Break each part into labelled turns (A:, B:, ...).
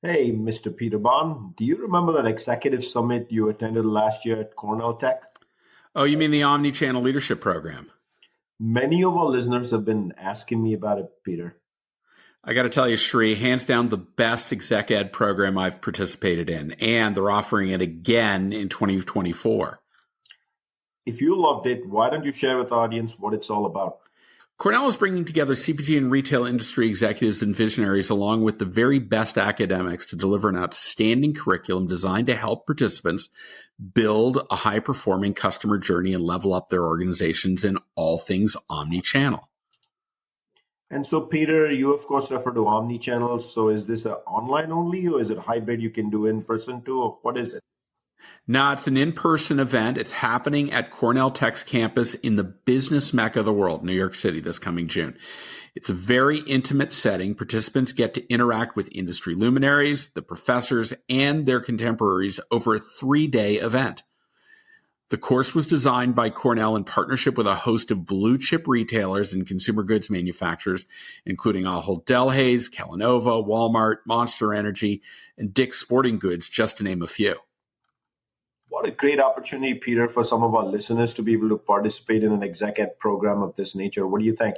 A: Hey, Mr. Peter Bond, do you remember that executive summit you attended last year at Cornell Tech?
B: Oh, you mean the Omni-Channel Leadership Program?
A: Many of our listeners have been asking me about it, Peter.
B: I got to tell you, Shri, hands down the best exec ed program I've participated in, and they're offering it again in 2024.
A: If you loved it, why don't you share with the audience what it's all about?
B: Cornell is bringing together CPG and retail industry executives and visionaries along with the very best academics to deliver an outstanding curriculum designed to help participants build a high-performing customer journey and level up their organizations in all things omni-channel.
A: And so, Peter, you of course refer to omni-channel. So is this a online only, or is it hybrid you can do in person too, or what is it?
B: No, it's an in-person event. It's happening at Cornell Tech's campus in the business mecca of the world, New York City, this coming June. It's a very intimate setting. Participants get to interact with industry luminaries, the professors, and their contemporaries over a 3-day event. The course was designed by Cornell in partnership with a host of blue-chip retailers and consumer goods manufacturers, including Ahold Delhaize, Kellanova, Walmart, Monster Energy, and Dick's Sporting Goods, just to name a few.
A: What a great opportunity, Peter, for some of our listeners to be able to participate in an exec ed program of this nature. What do you think?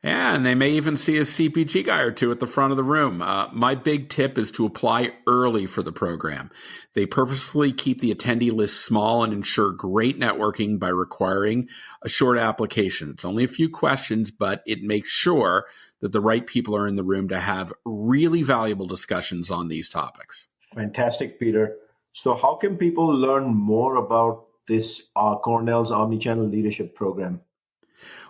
B: Yeah, and they may even see a CPG guy or two at the front of the room. My big tip is to apply early for the program. They purposely keep the attendee list small and ensure great networking by requiring a short application. It's only a few questions, but it makes sure that the right people are in the room to have really valuable discussions on these topics.
A: Fantastic, Peter. So how can people learn more about this Cornell's Omnichannel Leadership Program?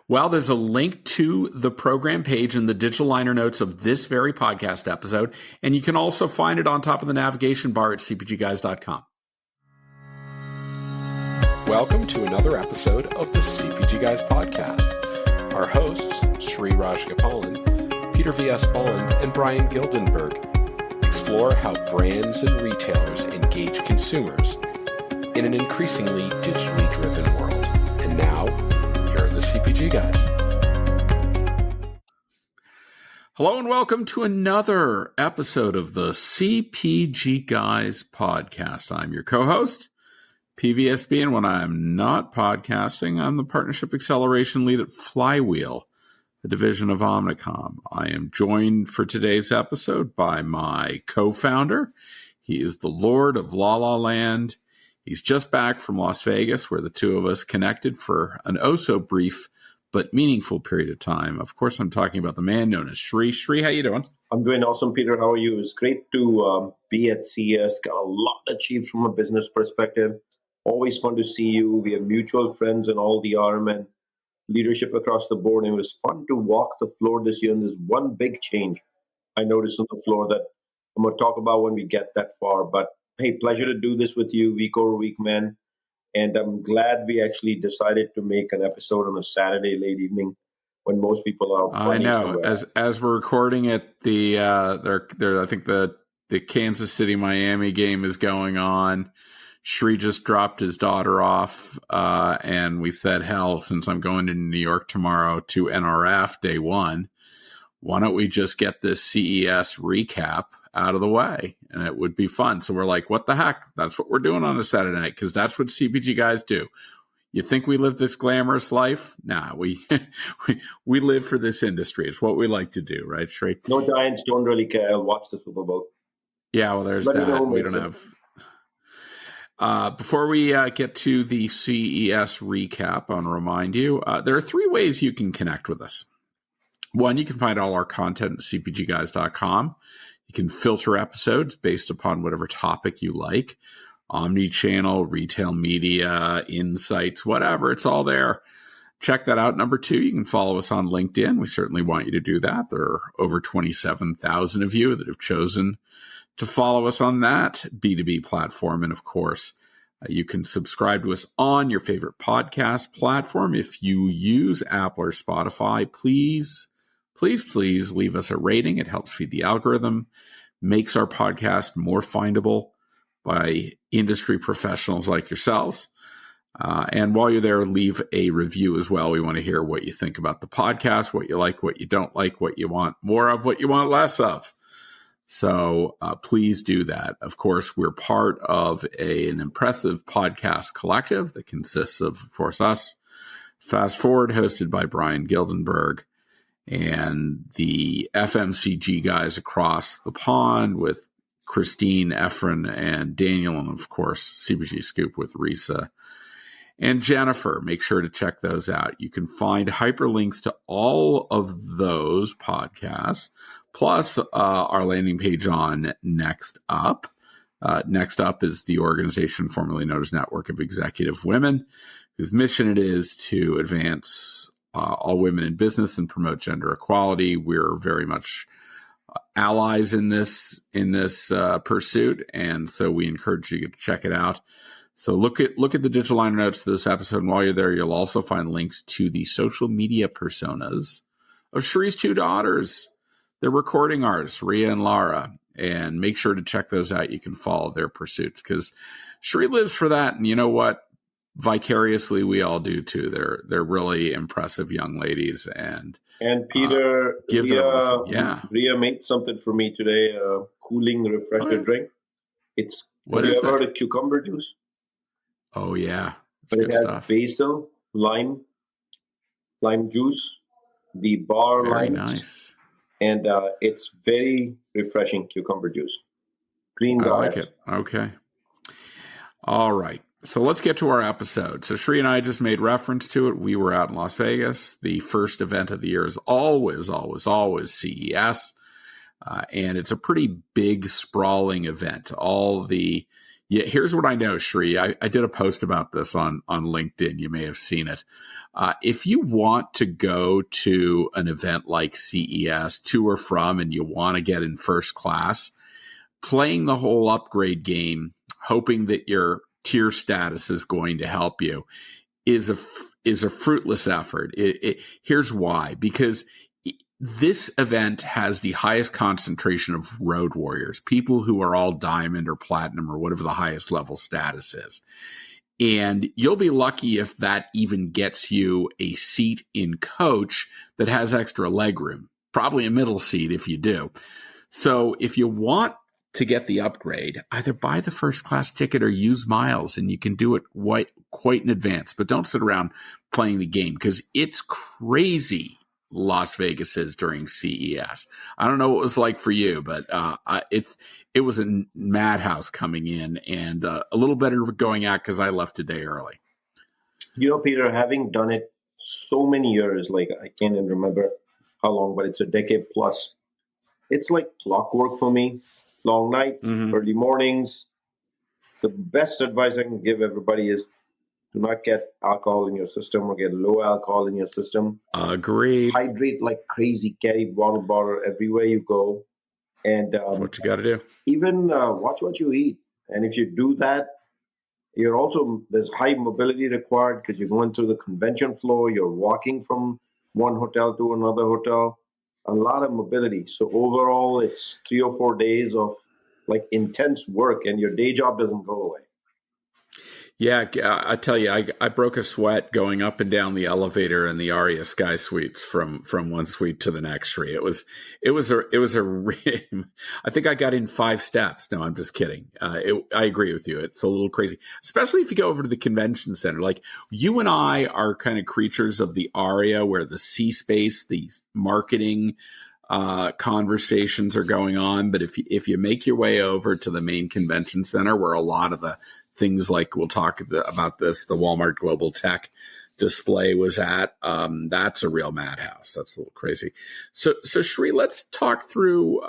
B: Well, there's a link to the program page in the digital liner notes of this very podcast episode, and you can also find it on top of the navigation bar at cpgguys.com.
C: Welcome to another episode of the CPG Guys podcast. Our hosts, Sri Rajgopalan, Peter V.S. Bond, and Brian Gildenberg explore how brands and retailers engage consumers in an increasingly digitally driven world. And now, here are the CPG Guys.
B: Hello and welcome to another episode of the CPG Guys podcast. I'm your co-host, PVSB, and when I'm not podcasting, I'm the Partnership Acceleration Lead at Flywheel, a division of Omnicom. I am joined for today's episode by my co-founder. He is the Lord of La La Land. He's just back from Las Vegas, where the two of us connected for an oh-so-brief but meaningful period of time. Of course, I'm talking about the man known as Shri. Shri, how you doing?
A: I'm doing awesome, Peter. How are you? It's great to be at CES. Got a lot achieved from a business perspective. Always fun to see you. We have mutual friends in all the RM and leadership across the board. And it was fun to walk the floor this year. And there's one big change I noticed on the floor that I'm going to talk about when we get that far. But hey, pleasure to do this with you week over week, man. And I'm glad we actually decided to make an episode on a Saturday late evening when most people are.
B: I know. As we're recording it, I think the Kansas City Miami game is going on. Shri just dropped his daughter off, and we said, hell, since I'm going to New York tomorrow to NRF day one, why don't we just get this CES recap out of the way? And it would be fun. So we're like, what the heck? That's what we're doing on a Saturday night, because that's what CPG guys do. You think we live this glamorous life? Nah, we live for this industry. It's what we like to do, right, Shri?
A: No Giants don't really care. I'll watch the Super Bowl.
B: Yeah, well, there's that. We don't have... Before we get to the CES recap, I want to remind you, there are 3 ways you can connect with us. One, you can find all our content at cpgguys.com. You can filter episodes based upon whatever topic you like. Omni-channel, retail media, insights, whatever. It's all there. Check that out. Number 2, you can follow us on LinkedIn. We certainly want you to do that. There are over 27,000 of you that have chosen to follow us on that B2B platform. And of course, you can subscribe to us on your favorite podcast platform. If you use Apple or Spotify, please leave us a rating. It helps feed the algorithm, makes our podcast more findable by industry professionals like yourselves. And while you're there, leave a review as well. We want to hear what you think about the podcast, what you like, what you don't like, what you want more of, what you want less of. So please do that. Of course, we're part of an impressive podcast collective that consists of course, us, Fast Forward, hosted by Brian Gildenberg, and the FMCG guys across the pond with Christine, Efren, and Daniel, and of course, CPG Scoop with Risa and Jennifer. Make sure to check those out. You can find hyperlinks to all of those podcasts, plus our landing page on Next Up. Next Up is the organization formerly known as Network of Executive Women, whose mission it is to advance all women in business and promote gender equality. We're very much allies in this pursuit, and so we encourage you to check it out. So look at the digital liner notes to this episode, and while you're there, you'll also find links to the social media personas of Shree's two daughters. They're recording artists, Rhea and Lara, and make sure to check those out. You can follow their pursuits because Shree lives for that, and you know what? Vicariously, we all do too. They're really impressive young ladies, and
A: Peter,
B: give them a listen. Yeah,
A: Rhea made something for me today. Cooling refresher drink. It's
B: what
A: have
B: is
A: you ever
B: it?
A: heard of cucumber juice?
B: Oh yeah, it's
A: But
B: good
A: it has
B: stuff.
A: basil, lime juice, the bar
B: Very
A: limes,
B: nice.
A: and it's very refreshing cucumber juice. Green
B: I
A: diet.
B: like it. Okay. All right. So let's get to our episode. So Shree and I just made reference to it. We were out in Las Vegas. The first event of the year is always CES. And it's a pretty big, sprawling event. Here's what I know, Shree. I did a post about this on LinkedIn. You may have seen it. If you want to go to an event like CES, to or from, and you want to get in first class, playing the whole upgrade game, hoping that your tier status is going to help you, is a fruitless effort. Here's why. Because this event has the highest concentration of road warriors, people who are all diamond or platinum or whatever the highest level status is. And you'll be lucky if that even gets you a seat in coach that has extra legroom, probably a middle seat if you do. So if you want to get the upgrade, either buy the first class ticket or use miles, and you can do it quite in advance. But don't sit around playing the game because it's crazy. Las Vegas is during CES. I don't know what it was like for you, but it was a madhouse coming in and a little better going out because I left a day early.
A: You know, Peter, having done it so many years, like I can't even remember how long, but it's a decade plus. It's like clockwork for me. Long nights, early mornings. The best advice I can give everybody is do not get alcohol in your system or get low alcohol in your system.
B: Agreed.
A: Hydrate like crazy. Carry water everywhere you go. And
B: That's what you got to do.
A: Even watch what you eat. And if you do that, there's high mobility required because you're going through the convention floor. You're walking from one hotel to another hotel. A lot of mobility. So overall, it's 3 or 4 days of like intense work, and your day job doesn't go away.
B: Yeah, I tell you, I broke a sweat going up and down the elevator in the Aria Sky Suites from one suite to the next. Tree. It was I think I got in 5 steps. No, I'm just kidding. I agree with you. It's a little crazy, especially if you go over to the convention center. Like you and I are kind of creatures of the Aria, where the C space, the marketing conversations are going on. But if you make your way over to the main convention center, where a lot of the things like we'll talk about this, the Walmart Global Tech display was at, that's a real madhouse. That's a little crazy. So Shree, let's talk through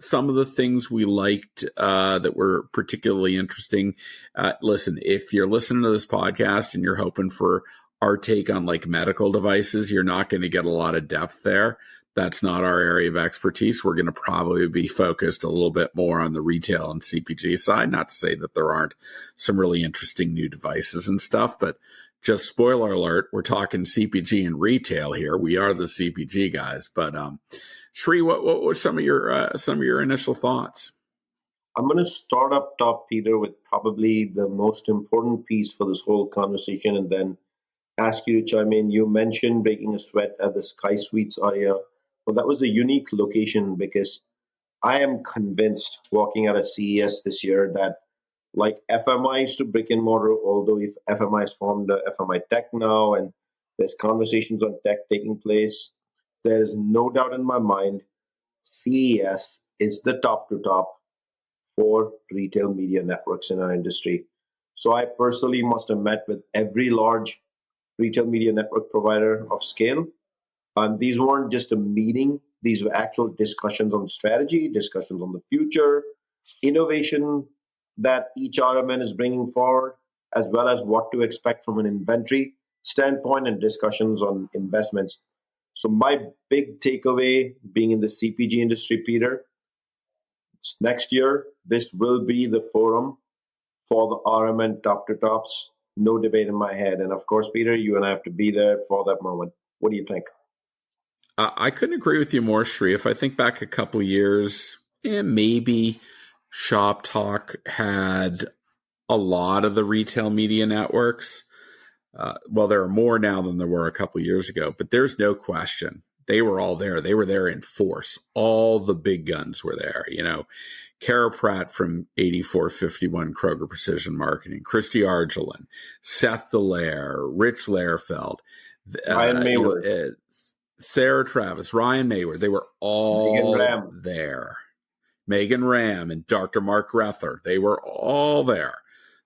B: some of the things we liked that were particularly interesting. Listen, if you're listening to this podcast and you're hoping for our take on like medical devices, you're not going to get a lot of depth there. That's not our area of expertise. We're going to probably be focused a little bit more on the retail and CPG side. Not to say that there aren't some really interesting new devices and stuff, but just spoiler alert, we're talking CPG and retail here. We are the CPG guys. But Shree, what were some of your initial thoughts?
A: I'm going to start up top, Peter, with probably the most important piece for this whole conversation, and then ask you to chime in. You mentioned breaking a sweat at the Sky Suites area. Well, that was a unique location because I am convinced walking out of CES this year that like FMIs to brick and mortar, although if FMI has formed FMI Tech now and there's conversations on tech taking place, there is no doubt in my mind CES is the top to top for retail media networks in our industry. So I personally must have met with every large retail media network provider of scale. And these weren't just a meeting, these were actual discussions on strategy, discussions on the future, innovation that each RMN is bringing forward, as well as what to expect from an inventory standpoint and discussions on investments. So, my big takeaway being in the CPG industry, Peter, next year, this will be the forum for the RMN top to tops. No debate in my head. And of course, Peter, you and I have to be there for that moment. What do you think?
B: I couldn't agree with you more, Sri. If I think back a couple years, maybe Shop Talk had a lot of the retail media networks. Well, there are more now than there were a couple years ago, but there's no question. They were all there. They were there in force. All the big guns were there. Kara Pratt from 8451 Kroger Precision Marketing, Christy Argelin, Seth Dallaire, Rich Lehrfeld,
A: Ryan Mayward.
B: Sarah Travis, Ryan Mayward. They were all there. Megan Ram and Dr. Mark Rether. They were all there.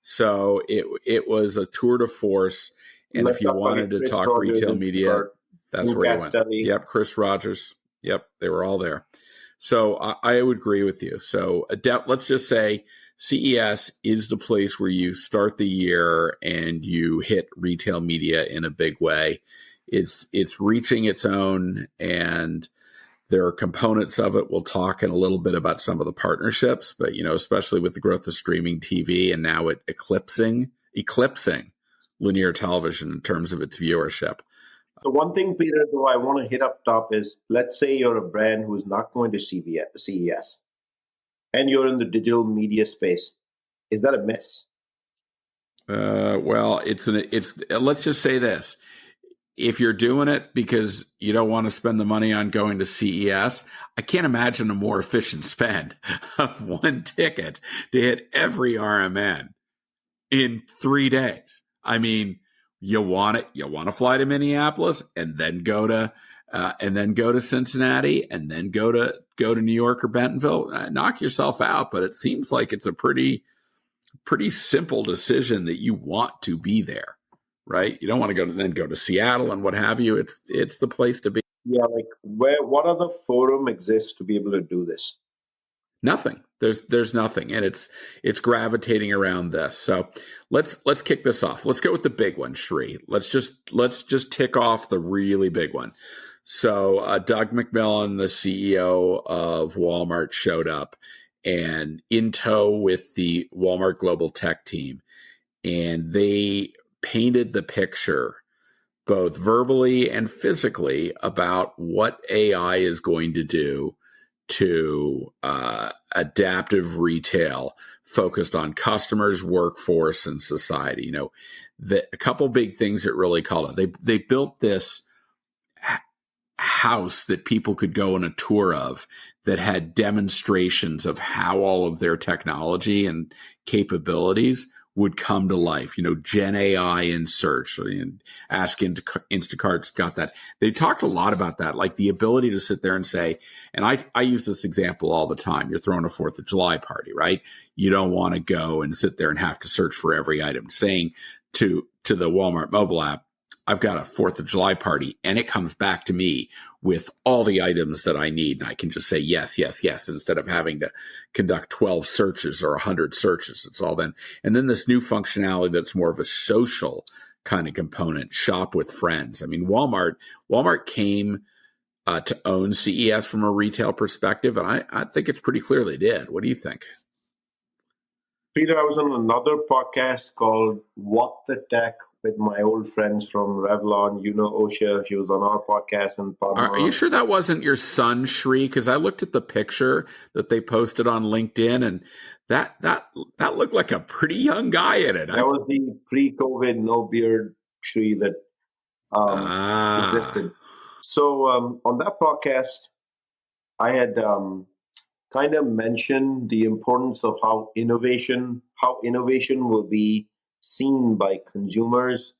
B: So it was a tour de force. And if you wanted to talk retail media, that's where you went. Yep, Chris Rogers. Yep, they were all there. So I would agree with you. So let's just say CES is the place where you start the year and you hit retail media in a big way. It's reaching its own, and there are components of it. We'll talk in a little bit about some of the partnerships, but especially with the growth of streaming TV and now it eclipsing linear television in terms of its viewership.
A: So one thing, Peter, though I want to hit up top is, let's say you're a brand who's not going to CES and you're in the digital media space. Is that a miss?
B: Well, it's let's just say this. If you're doing it because you don't want to spend the money on going to CES, I can't imagine a more efficient spend of one ticket to hit every RMN in 3 days. I mean, you want to fly to Minneapolis and then go to Cincinnati and then go to New York or Bentonville. Knock yourself out, but it seems like it's a pretty simple decision that you want to be there. Right? You don't want to go to Seattle and what have you. It's the place to be.
A: Yeah, like what other forum exists to be able to do this?
B: Nothing. There's nothing, and it's gravitating around this. So let's kick this off. Let's go with the big one, Sri. Let's just tick off the really big one. So Doug McMillon, the CEO of Walmart, showed up and in tow with the Walmart Global Tech team, and they painted the picture both verbally and physically about what AI is going to do to adaptive retail focused on customers, workforce, and society. A couple big things that really called it. They built this house that people could go on a tour of that had demonstrations of how all of their technology and capabilities would come to life. GenAI in search, and Ask Instacart's got that. They talked a lot about that, like the ability to sit there and say, and I use this example all the time. You're throwing a 4th of July party, right? You don't want to go and sit there and have to search for every item. Saying to the Walmart mobile app, I've got a 4th of July party, and it comes back to me with all the items that I need. And I can just say, yes, yes, yes, instead of having to conduct 12 searches or 100 searches. It's all then. And then this new functionality that's more of a social kind of component, shop with friends. I mean, Walmart came to own CES from a retail perspective, and I think it's pretty clear they did. What do you think?
A: Peter, I was on another podcast called What the Tech with my old friends from Revlon. Osha, she was on our podcast. And
B: are you sure that wasn't your son, Shri? Because I looked at the picture that they posted on LinkedIn, and that looked like a pretty young guy in it.
A: That was the pre-COVID no beard Shri that existed. So on that podcast, I had kind of mention the importance of how innovation will be seen by consumers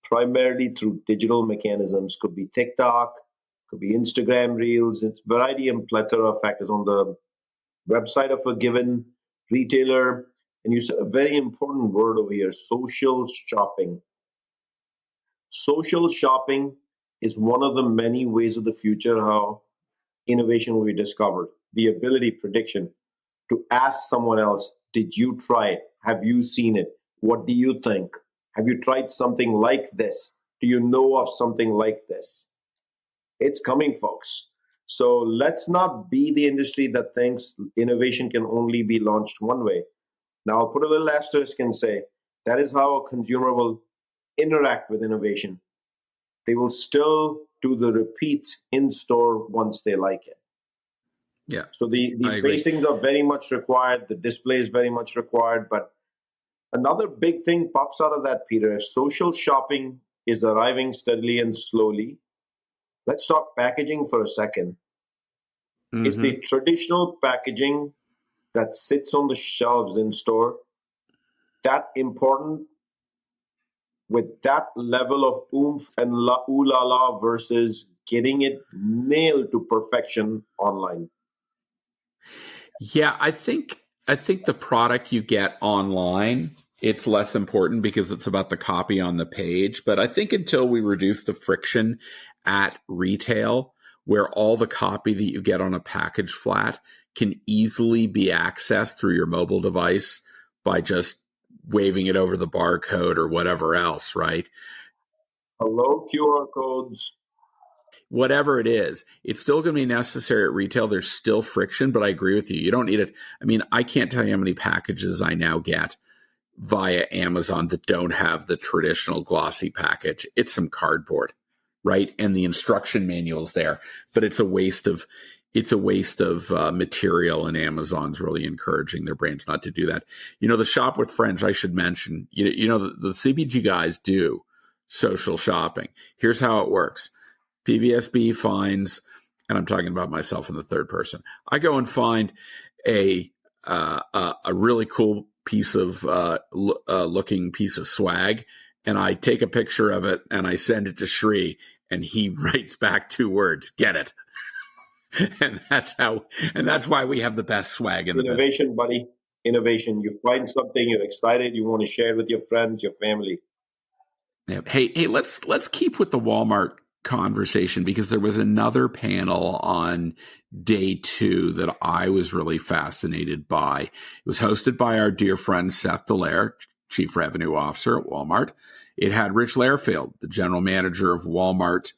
A: primarily through digital mechanisms. Could be TikTok, could be Instagram Reels. It's variety and plethora of factors on the website of a given retailer. And you said a very important word over here: social shopping. Social shopping is one of the many ways of the future how innovation will be discovered. The ability, prediction, to ask someone else, did you try it? Have you seen it? What do you think? Have you tried something like this? Do you know of something like this? It's coming, folks. So let's not be the industry that thinks innovation can only be launched one way. Now, I'll put a little asterisk and say that is how a consumer will interact with innovation. They will still do the repeats in store once they like it.
B: Yeah.
A: So the facings are very much required. The display is very much required. But another big thing pops out of that, Peter. If social shopping is arriving steadily and slowly, let's talk packaging for a second. Mm-hmm. Is the traditional packaging that sits on the shelves in store that important with that level of oomph and ooh la la versus getting it nailed to perfection online?
B: Yeah, I think the product you get online, it's less important because it's about the copy on the page. But I think until we reduce the friction at retail, where all the copy that you get on a package flat can easily be accessed through your mobile device by just waving it over the barcode or whatever else, right?
A: Hello, QR codes.
B: Whatever it is, it's still going to be necessary at retail. There's still friction, but I agree with you. You don't need it. I mean, I can't tell you how many packages I now get via Amazon that don't have the traditional glossy package. It's some cardboard, right? And the instruction manual's there, but it's a waste of material, and Amazon's really encouraging their brands not to do that. You know, the shop with friends, I should mention, you know, the CPG guys do social shopping. Here's how it works. PVSB finds, and I'm talking about myself in the third person, I go and find a really cool piece of looking piece of swag, and I take a picture of it and I send it to Sri, and he writes back 2 words: "Get it." And that's why we have the best swag in the
A: innovation, buddy. Innovation. You find something, you're excited, you want to share it with your friends, your family.
B: Yeah. Hey, let's keep with the Walmart conversation, because there was another panel on day 2 that I was really fascinated by. It was hosted by our dear friend Seth Dallaire, Chief Revenue Officer at Walmart. It had Rich Lairfield, the General Manager of Walmart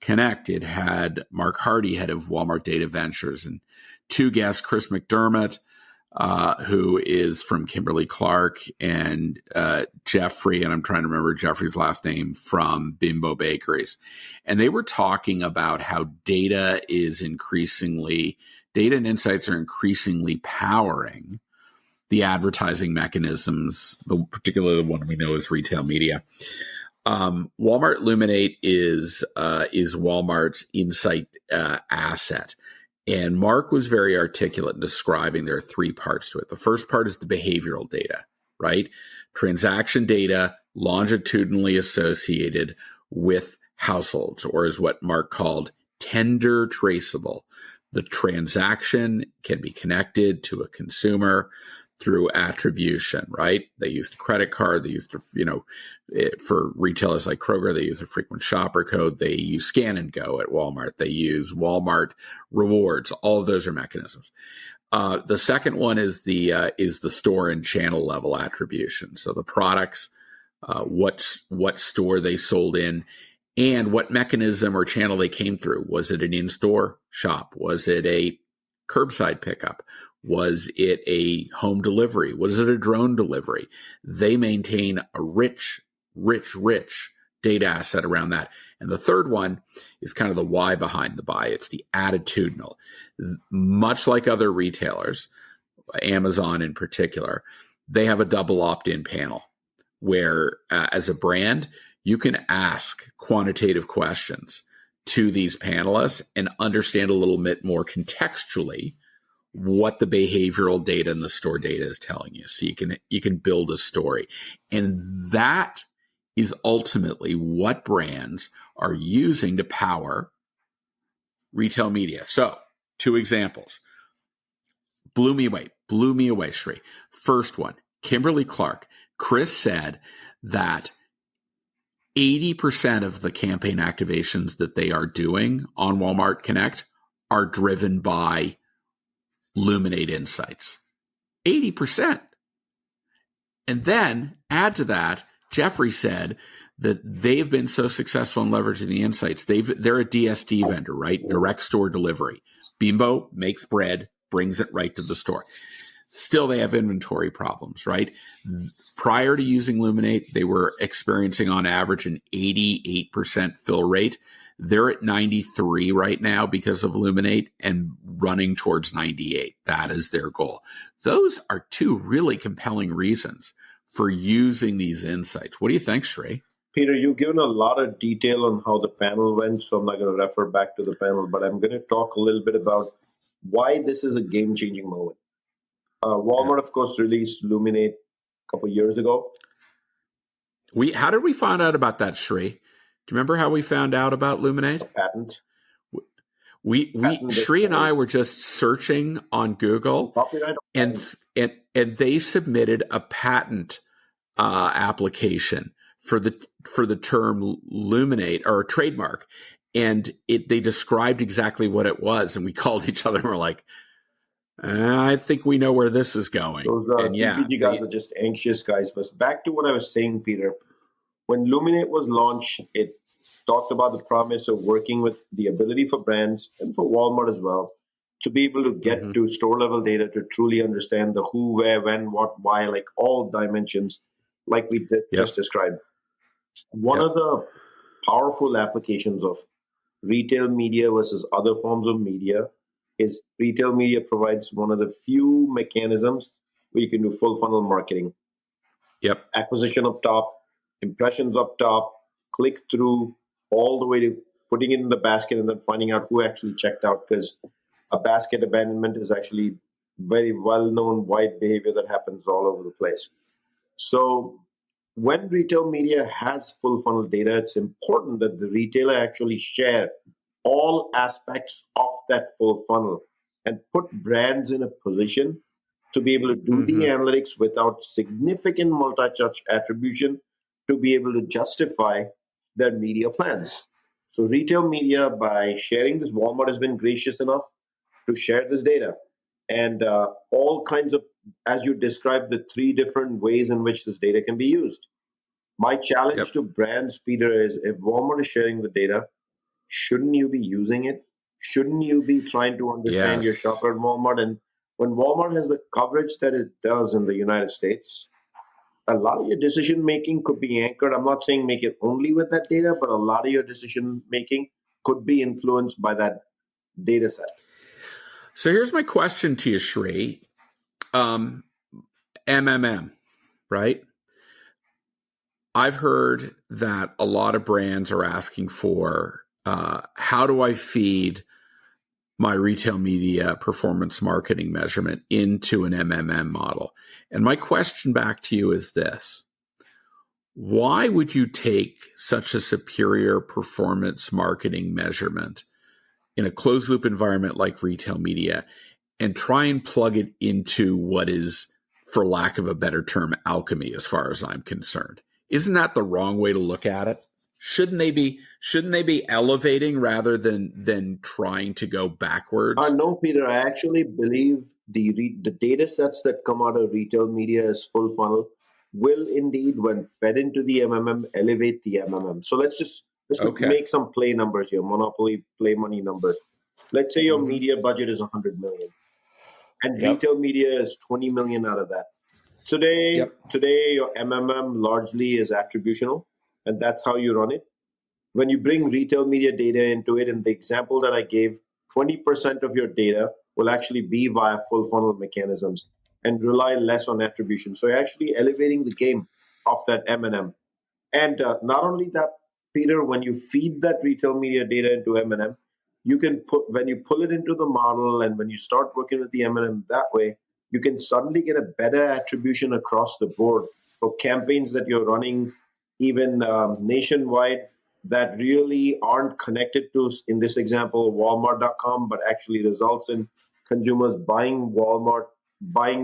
B: Connect. It had Mark Hardy, head of Walmart Data Ventures, and 2 guests, Chris McDermott, who is from Kimberly-Clark, and Jeffrey, and I'm trying to remember Jeffrey's last name, from Bimbo Bakeries. And they were talking about how data and insights are increasingly powering the advertising mechanisms, particularly the one we know as retail media. Walmart Luminate is Walmart's insight asset. And Mark was very articulate in describing there are 3 parts to it. The first part is the behavioral data, right? Transaction data longitudinally associated with households, or is what Mark called tender traceable. The transaction can be connected to a consumer through attribution, right? They used a credit card. They used, for retailers like Kroger, they use a frequent shopper code. They use Scan and Go at Walmart. They use Walmart Rewards. All of those are mechanisms. The second one is the store and channel level attribution. So the products, what store they sold in, and what mechanism or channel they came through. Was it an in-store shop? Was it a curbside pickup? Was it a home delivery? Was it a drone delivery? They maintain a rich data asset around that. And the third one is kind of the why behind the buy. It's the attitudinal. Much like other retailers, Amazon in particular, they have a double opt-in panel where, as a brand, you can ask quantitative questions to these panelists and understand a little bit more contextually what the behavioral data and the store data is telling you. So you can build a story. And that is ultimately what brands are using to power retail media. So 2 examples. Blew me away, Sri. First one, Kimberly-Clark. Chris said that 80% of the campaign activations that they are doing on Walmart Connect are driven by Luminate insights. 80%. And then add to that, Jeffrey said that they've been so successful in leveraging the insights. They're a DSD vendor, right? Direct store delivery. Bimbo makes bread, brings it right to the store. Still, they have inventory problems, right? Prior to using Luminate, they were experiencing on average an 88% fill rate. They're at 93 right now because of Luminate and running towards 98. That is their goal. Those are 2 really compelling reasons for using these insights. What do you think, Sri?
A: Peter, you've given a lot of detail on how the panel went, so I'm not going to refer back to the panel, but I'm going to talk a little bit about why this is a game-changing moment. Walmart, of course, released Luminate a couple of years ago.
B: How did we find out about that, Sri? Do you remember how we found out about Luminate?
A: A patent.
B: Sri and I were just searching on Google, and they submitted a patent application for the term Luminate, or a trademark, and they described exactly what it was, and we called each other and we're like, I think we know where this is going.
A: Those CPG guys are just anxious guys. But back to what I was saying, Peter, when Luminate was launched, it talked about the promise of working with the ability for brands and for Walmart as well to be able to get to store level data to truly understand the who, where, when, what, why, like all dimensions, like we just described. One of the powerful applications of retail media versus other forms of media is retail media provides one of the few mechanisms where you can do full funnel marketing. Acquisition up top, impressions up top, click through, all the way to putting it in the basket and then finding out who actually checked out, because a basket abandonment is actually very well-known wide behavior that happens all over the place. So when retail media has full funnel data, it's important that the retailer actually share all aspects of that full funnel and put brands in a position to be able to do the analytics without significant multi-touch attribution to be able to justify their media plans. So retail media, by sharing this, Walmart has been gracious enough to share this data. And all kinds of, as you described, the 3 different ways in which this data can be used. My challenge to brands, Peter, is if Walmart is sharing the data, shouldn't you be using it? Shouldn't you be trying to understand your shopper at Walmart? And when Walmart has the coverage that it does in the United States, a lot of your decision making could be anchored. I'm not saying make it only with that data, but a lot of your decision making could be influenced by that data set.
B: So here's my question to you, Sri. MMM, right? I've heard that a lot of brands are asking for how do I feed my retail media performance marketing measurement into an MMM model? And my question back to you is this. Why would you take such a superior performance marketing measurement in a closed loop environment like retail media and try and plug it into what is, for lack of a better term, alchemy, as far as I'm concerned? Isn't that the wrong way to look at it? Shouldn't they be elevating rather than trying to go backwards?
A: No, Peter. I actually believe the data sets that come out of retail media as full funnel will indeed, when fed into the MMM, elevate the MMM. So let's make some play numbers here, Monopoly play money numbers. Let's say your media budget is 100 million, and retail media is 20 million out of that. Today, your MMM largely is attributional, and that's how you run it. When you bring retail media data into it, in the example that I gave, 20% of your data will actually be via full funnel mechanisms and rely less on attribution. So you're actually elevating the game of that M&M. And not only that, Peter, when you feed that retail media data into M&M, you can put, when you pull it into the model and when you start working with the M&M that way, you can suddenly get a better attribution across the board for campaigns that you're running, even nationwide, that really aren't connected to, in this example, Walmart.com, but actually results in consumers buying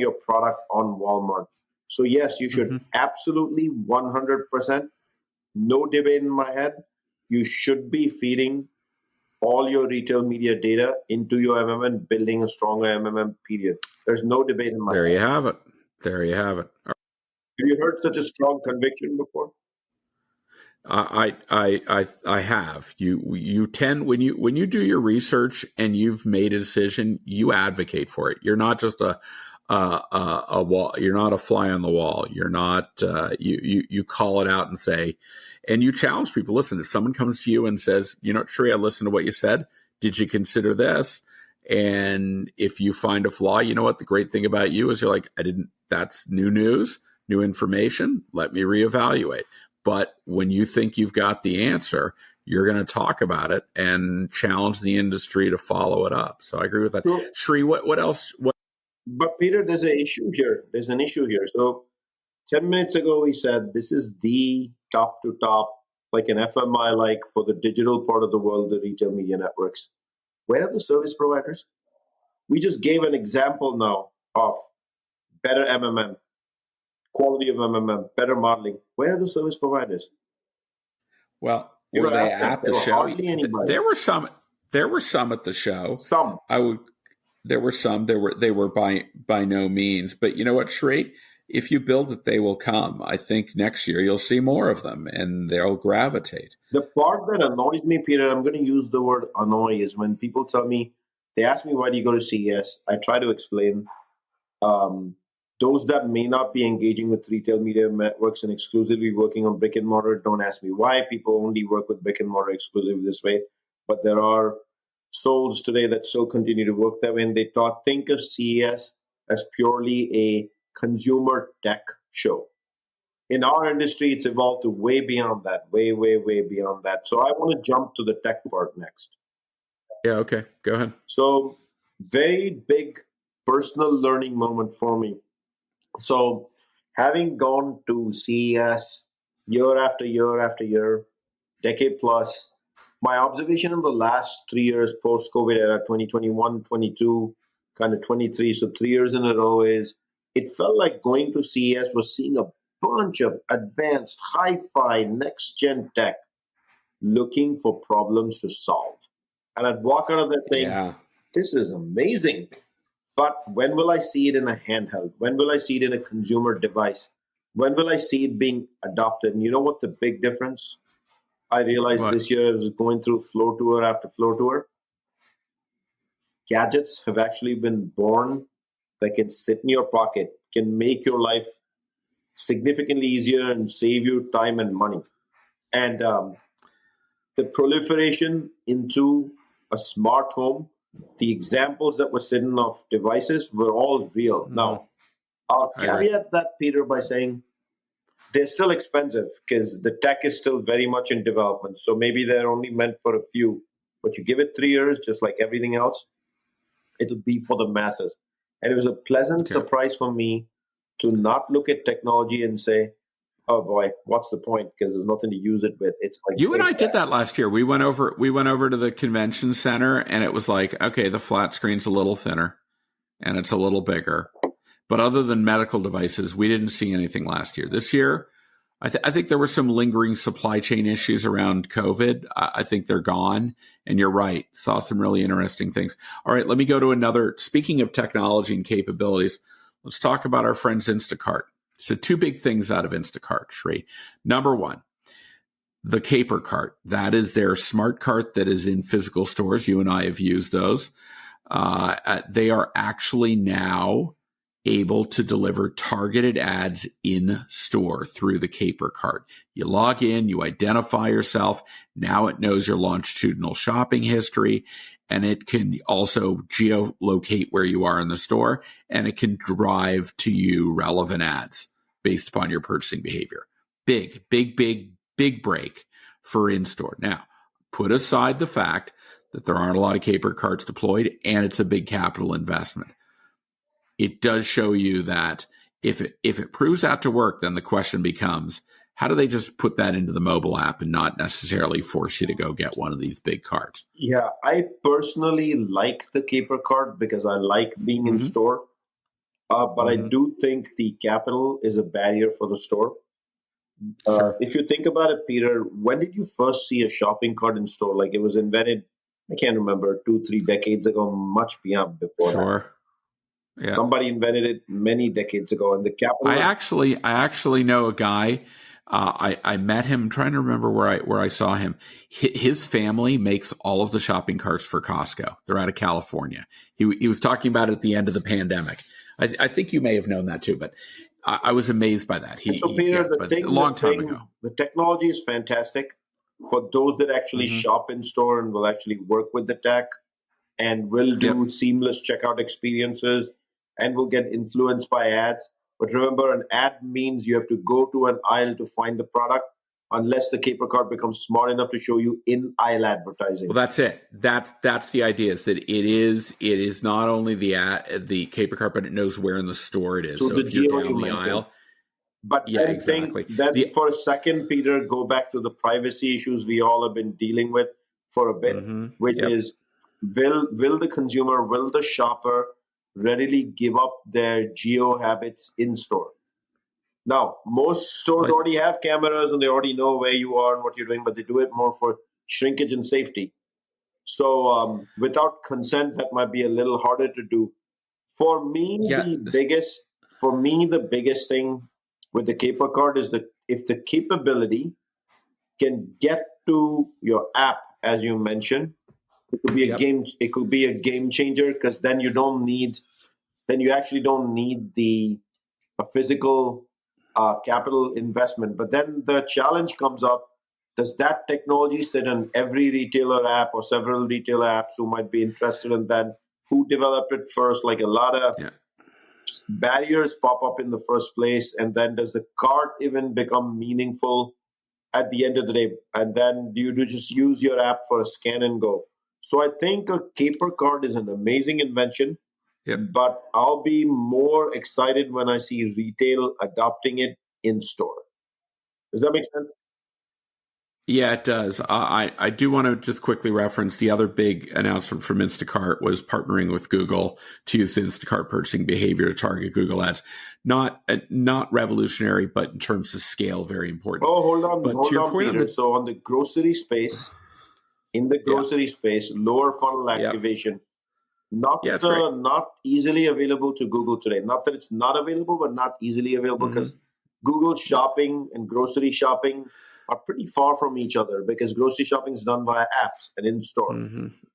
A: your product on Walmart. So yes, you should absolutely 100%, no debate in my head, you should be feeding all your retail media data into your MMM and building a stronger MMM, period. There's no debate in my
B: There
A: head.
B: you have it. There you have it.
A: Have you heard such a strong conviction before?
B: I have. You tend, when you do your research and you've made a decision, you advocate for it. You're not just a wall. You're not a fly on the wall. You're not. You call it out and say, and you challenge people. Listen, if someone comes to you and says, Sri, I listened to what you said. Did you consider this? And if you find a flaw, you know what? The great thing about you is you're like, I didn't. That's new news, new information. Let me reevaluate. But when you think you've got the answer, you're going to talk about it and challenge the industry to follow it up. So I agree with that.
A: So,
B: Sri, what else?
A: But Peter, there's an issue here. So 10 minutes ago, we said this is the top to top, like an FMI, like for the digital part of the world, the retail media networks. Where are the service providers? We just gave an example now of better MMM, quality of MMM, better modeling. Where are the service providers?
B: Well, were they at the show? There were some at the show.
A: Some.
B: There were some. They were by no means. But you know what, Sri? If you build it, they will come. I think next year you'll see more of them, and they'll gravitate.
A: The part that annoys me, Peter, I'm going to use the word annoy, is when people tell me, they ask me, why do you go to CES? I try to explain. Those that may not be engaging with retail media networks and exclusively working on brick and mortar, don't ask me why people only work with brick and mortar exclusively this way. But there are souls today that still continue to work that way. And they think of CES as purely a consumer tech show. In our industry, it's evolved to way beyond that, way, way, way beyond that. So I want to jump to the tech part next.
B: Yeah, okay. Go ahead.
A: So very big personal learning moment for me. So having gone to CES year after year after year, decade plus, my observation in the last 3 years post-COVID era, 2021, 22, kind of 23, so 3 years in a row, is it felt like going to CES was seeing a bunch of advanced, hi-fi, next-gen tech looking for problems to solve. And I'd walk out of there saying, this is amazing. But when will I see it in a handheld? When will I see it in a consumer device? When will I see it being adopted? And you know what the big difference? I realized this year, I was going through floor tour after floor tour. Gadgets have actually been born that can sit in your pocket, can make your life significantly easier and save you time and money. And the proliferation into a smart home, the examples that were sitting of devices were all real. Now, I'll caveat that, Peter, by saying they're still expensive because the tech is still very much in development. So maybe they're only meant for a few. But you give it 3 years, just like everything else, it'll be for the masses. And it was a pleasant surprise for me to not look at technology and say, oh boy, what's the point? Because there's nothing to use it with. It's like
B: you and I did that last year. We went over to the convention center, and it was like, okay, the flat screen's a little thinner, and it's a little bigger. But other than medical devices, we didn't see anything last year. This year, I think there were some lingering supply chain issues around COVID. I think they're gone. And you're right. Saw some really interesting things. All right, let me go to another. Speaking of technology and capabilities, let's talk about our friends Instacart. So 2 big things out of Instacart, Sri. Number 1, the Caper Cart. That is their smart cart that is in physical stores. You and I have used those. They are actually now able to deliver targeted ads in store through the Caper Cart. You log in, you identify yourself. Now it knows your longitudinal shopping history, and it can also geolocate where you are in the store, and it can drive to you relevant ads based upon your purchasing behavior. Big break for in-store. Now, put aside the fact that there aren't a lot of Caper Carts deployed, and it's a big capital investment. It does show you that if it proves out to work, then the question becomes, how do they just put that into the mobile app and not necessarily force you to go get one of these big carts?
A: Yeah, I personally like the Caper Cart because I like being in store. But I do think the capital is a barrier for the store.
B: Sure.
A: If you think about it, Peter, when did you first see a shopping cart in store? Like it was invented, I can't remember, 2-3 decades ago, much beyond before that.
B: Sure. Yeah.
A: Somebody invented it many decades ago, and the capital.
B: I actually know a guy. I met him. I'm trying to remember where I saw him. His family makes all of the shopping carts for Costco. They're out of California. He was talking about it at the end of the pandemic. I think you may have known that too, but I was amazed by that.
A: Peter,
B: a long time ago.
A: The technology is fantastic for those that actually shop in store and will actually work with the tech and will do seamless checkout experiences and will get influenced by ads. But remember, an ad means you have to go to an aisle to find the product unless the Caper Cart becomes smart enough to show you in-aisle advertising.
B: Well, that's it. That's the idea, is that it is not only the Caper Cart, but it knows where in the store it is. So if you're down the aisle.
A: But
B: yeah, exactly.
A: For a second, Peter, go back to the privacy issues we all have been dealing with for a bit, which is will the consumer, will the shopper readily give up their geo habits in store? Now, most stores already have cameras and they already know where you are and what you're doing, but they do it more for shrinkage and safety. So without consent, that might be a little harder to do. For me, the biggest thing with the Caper Cart is that if the capability can get to your app, as you mentioned, it could be a game. It could be a game changer, because then you actually don't need a physical capital investment. But then the challenge comes up: does that technology sit in every retailer app or several retailer apps who might be interested in that? Who developed it first? Like a lot of barriers pop up in the first place, and then does the cart even become meaningful at the end of the day? And then do you just use your app for a scan and go? So I think a Caper Cart is an amazing invention, but I'll be more excited when I see retail adopting it in store. Does that make sense?
B: Yeah, it does. I do want to just quickly reference the other big announcement from Instacart was partnering with Google to use Instacart purchasing behavior to target Google ads. Not revolutionary, but in terms of scale, very important.
A: Oh, hold on, Peter. So on the grocery space, lower funnel activation, not easily available to Google today. Not that it's not available, but not easily available, because Google shopping and grocery shopping are pretty far from each other, because grocery shopping is done via apps and in-store,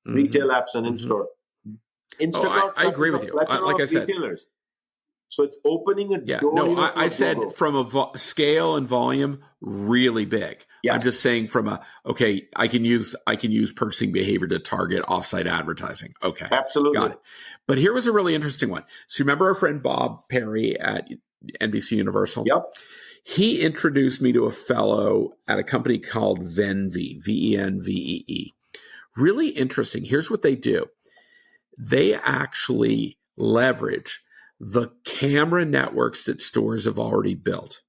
A: retail apps and in-store. Instacart,
B: I agree with you. Like I said,
A: retailers. So it's opening a door.
B: No, I said from a scale and volume, really big. Yeah. I'm just saying I can use purchasing behavior to target offsite advertising. Okay.
A: Absolutely.
B: Got it. But here was a really interesting one. So remember our friend Bob Perry at NBC Universal?
A: Yep.
B: He introduced me to a fellow at a company called Venvee, Venvee. Really interesting. Here's what they do. They actually leverage the camera networks that stores have already built.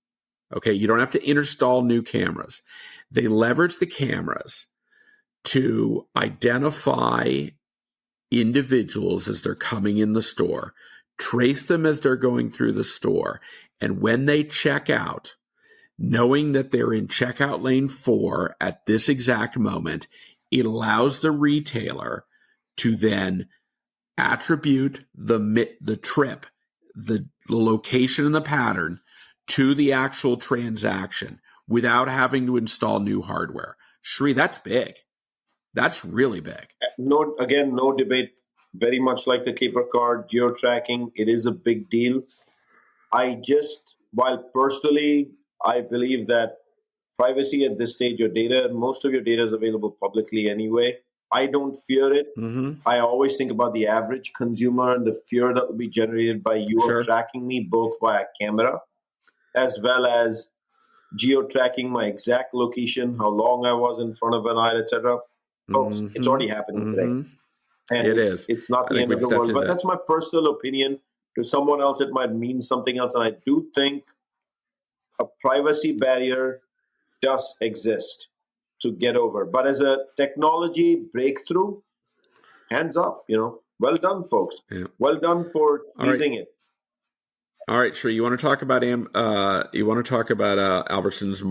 B: Okay, you don't have to install new cameras. They leverage the cameras to identify individuals as they're coming in the store, trace them as they're going through the store, and when they check out, knowing that they're in checkout lane 4 at this exact moment, it allows the retailer to then attribute the trip, the location and the pattern to the actual transaction without having to install new hardware. Shri, that's big. That's really big.
A: No debate. Very much like the Caper Cart, geo-tracking, it is a big deal. While personally, I believe that privacy at this stage, most of your data is available publicly anyway. I don't fear it. I always think about the average consumer and the fear that will be generated by you of tracking me both via camera as well as geo-tracking my exact location, how long I was in front of an aisle, etc. Folks, it's already happening today. And
B: It is.
A: it's not
B: I
A: the
B: think
A: end
B: we
A: of the
B: just have
A: world.
B: to
A: But
B: do that.
A: that's my personal opinion. To someone else, it might mean something else. And I do think a privacy barrier does exist to get over. But as a technology breakthrough, hands up, well done, folks.
B: Yeah.
A: Well done for
B: All right.
A: teasing it.
B: All right, Sri, you want to talk about Albertson's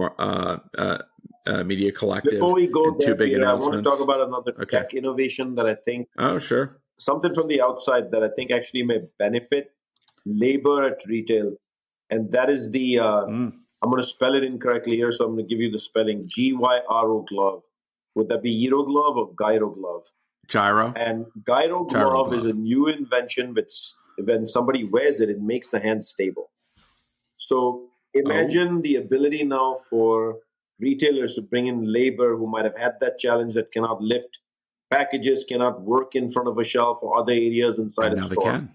B: Media Collective?
A: Before we go
B: and
A: there,
B: two big
A: Peter, I want to
B: announcements?
A: talk about another
B: Okay.
A: tech innovation that I think,
B: Oh, sure.
A: something from the outside that I think actually may benefit labor at retail. And that is I'm going to spell it incorrectly here, so I'm going to give you the spelling, Gyro glove. Would that be Gyro glove or Gyro glove?
B: Gyro.
A: And Gyro glove is a new invention which, when somebody wears it, it makes the hand stable. So imagine the ability now for retailers to bring in labor who might have had that challenge, that cannot lift packages, cannot work in front of a shelf or other areas inside a store.
B: Now they can.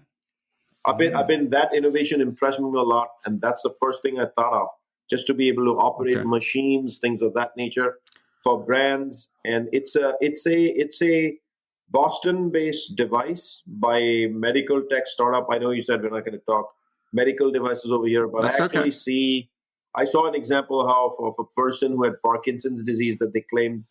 A: I've been that innovation impressed me a lot, and that's the first thing I thought of, just to be able to operate machines, things of that nature for brands. And it's a Boston-based device by a medical tech startup. I know you said we're not going to talk medical devices over here, but
B: That's
A: I saw an example of a person who had Parkinson's disease that they claimed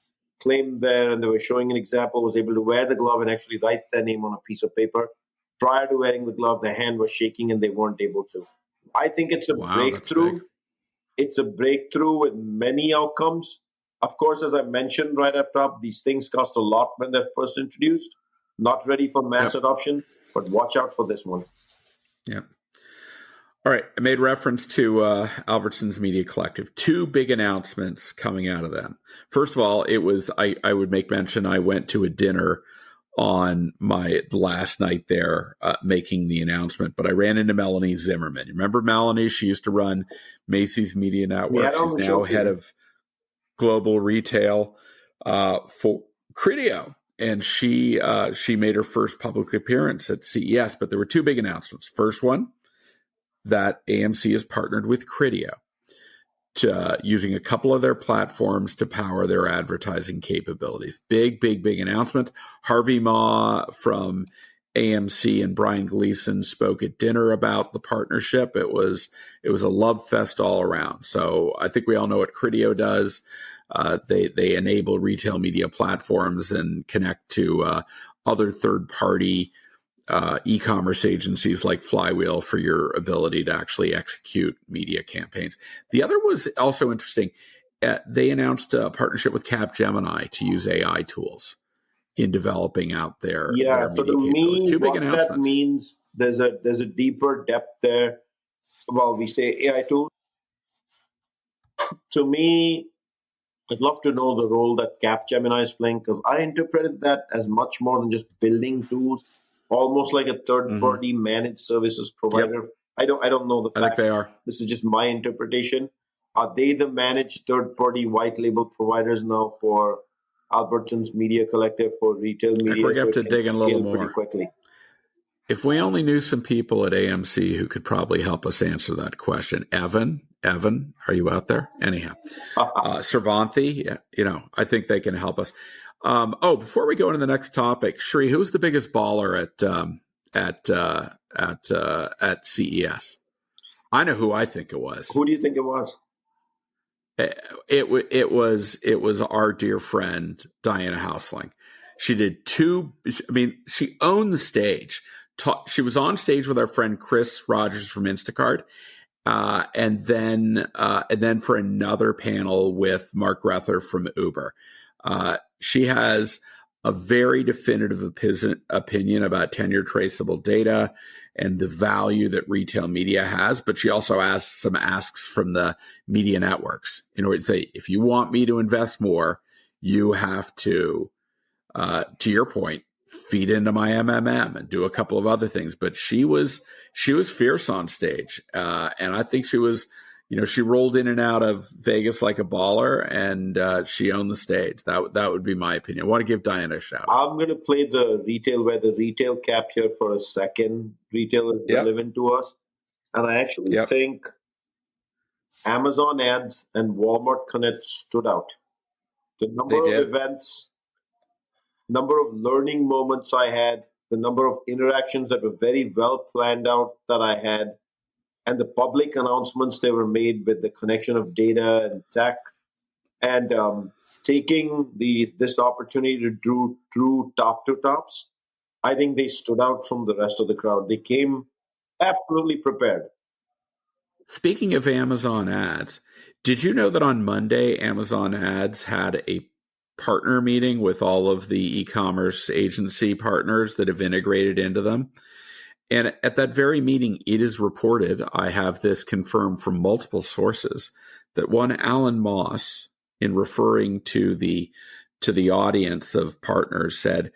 A: there, and they were showing an example, was able to wear the glove and actually write their name on a piece of paper. Prior to wearing the glove, the hand was shaking and they weren't able to. I think it's a breakthrough. It's a breakthrough with many outcomes. Of course, as I mentioned right up top, these things cost a lot when they're first introduced. Not ready for mass adoption, but watch out for this one.
B: Yeah. All right. I made reference to Albertson's Media Collective. Two big announcements coming out of them. First of all, it was, I would make mention, I went to a dinner on the last night there making the announcement, but I ran into Melanie Zimmerman. Remember Melanie? She used to run Macy's Media Network. She's now head of global retail for Criteo. And she made her first public appearance at CES, but there were two big announcements. First one, that AMC has partnered with Criteo to using a couple of their platforms to power their advertising capabilities. Big announcement. Harvey Ma from AMC and Brian Gleason spoke at dinner about the partnership. It was a love fest all around. So I think we all know what Criteo does. They enable retail media platforms and connect to other third-party e-commerce agencies like Flywheel for your ability to actually execute media campaigns. The other was also interesting. They announced a partnership with CapGemini to use AI tools in developing out their media capabilities. Two big announcements.
A: That means there's a deeper depth there. Well, we say AI tools. To me, I'd love to know the role that CapGemini is playing, because I interpreted that as much more than just building tools, almost like a third-party managed services provider. Yep. I don't know the fact.
B: I think they are.
A: This is just my interpretation. Are they the managed third-party white label providers now for Albertson's Media Collective for retail media?
B: I think we're going to have to dig in a little more.
A: Pretty quickly.
B: If we only knew some people at AMC who could probably help us answer that question. Evan, are you out there? Anyhow, Cervanti, I think they can help us. Before we go into the next topic, Sri, who's the biggest baller at CES? I know who I think it was.
A: Who do you think it was?
B: It was our dear friend Diana Haussling. She did she owned the stage. She was on stage with our friend Chris Rogers from Instacart, and then for another panel with Mark Grether from Uber. She has a very definitive opinion about tenure traceable data and the value that retail media has, but she also asks from the media networks in order to say, if you want me to invest more, you have to your point, feed into my MMM and do a couple of other things. But she was fierce on stage. And I think she was, she rolled in and out of Vegas like a baller, and she owned the stage. That would be my opinion. I want to give Diana a shout out.
A: I'm going to play the retail cap here for a second. Retail is relevant to us. And I actually think Amazon Ads and Walmart Connect stood out. The number of events, number of learning moments I had, the number of interactions that were very well planned out that I had, and the public announcements they were made with the connection of data and tech, and taking this opportunity to do true top to tops. I think they stood out from the rest of the crowd. They came absolutely prepared.
B: Speaking of Amazon ads, did you know that on Monday, Amazon ads had a partner meeting with all of the e-commerce agency partners that have integrated into them? And at that very meeting, it is reported, I have this confirmed from multiple sources, that one Alan Moss, in referring to the audience of partners, said,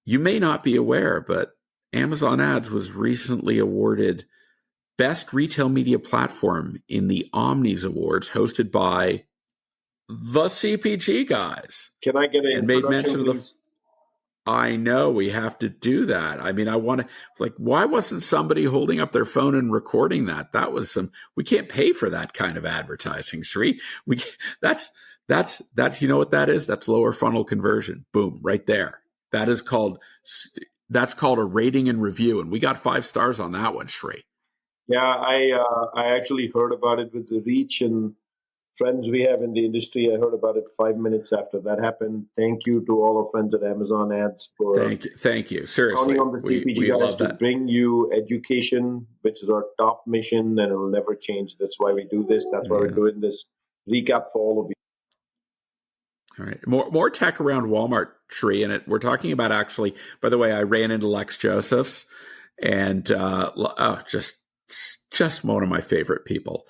B: "You may not be aware, but Amazon Ads was recently awarded Best Retail Media Platform in the Omnis Awards, hosted by the CPG guys."
A: Can I get an
B: and made mention
A: introduction,
B: of the.
A: please?
B: I know we have to do that. I mean, I want to, like, why wasn't somebody holding up their phone and recording that? That was we can't pay for that kind of advertising, Sri. That's, you know what that is? That's lower funnel conversion. Boom, right there. That's called a rating and review. And we got 5 stars on that one, Sri.
A: Yeah, I actually heard about it with the reach and friends we have in the industry. I heard about it 5 minutes after that happened. Thank you to all our friends at Amazon Ads for
B: thank you. Seriously,
A: counting on the CPG guys to bring you education, which is our top mission, and it'll never change. That's why we do this. That's why we're doing this recap for all of you.
B: All right, more tech around Walmart, Sri, and we're talking about, actually. By the way, I ran into Lex Josephs, and just one of my favorite people.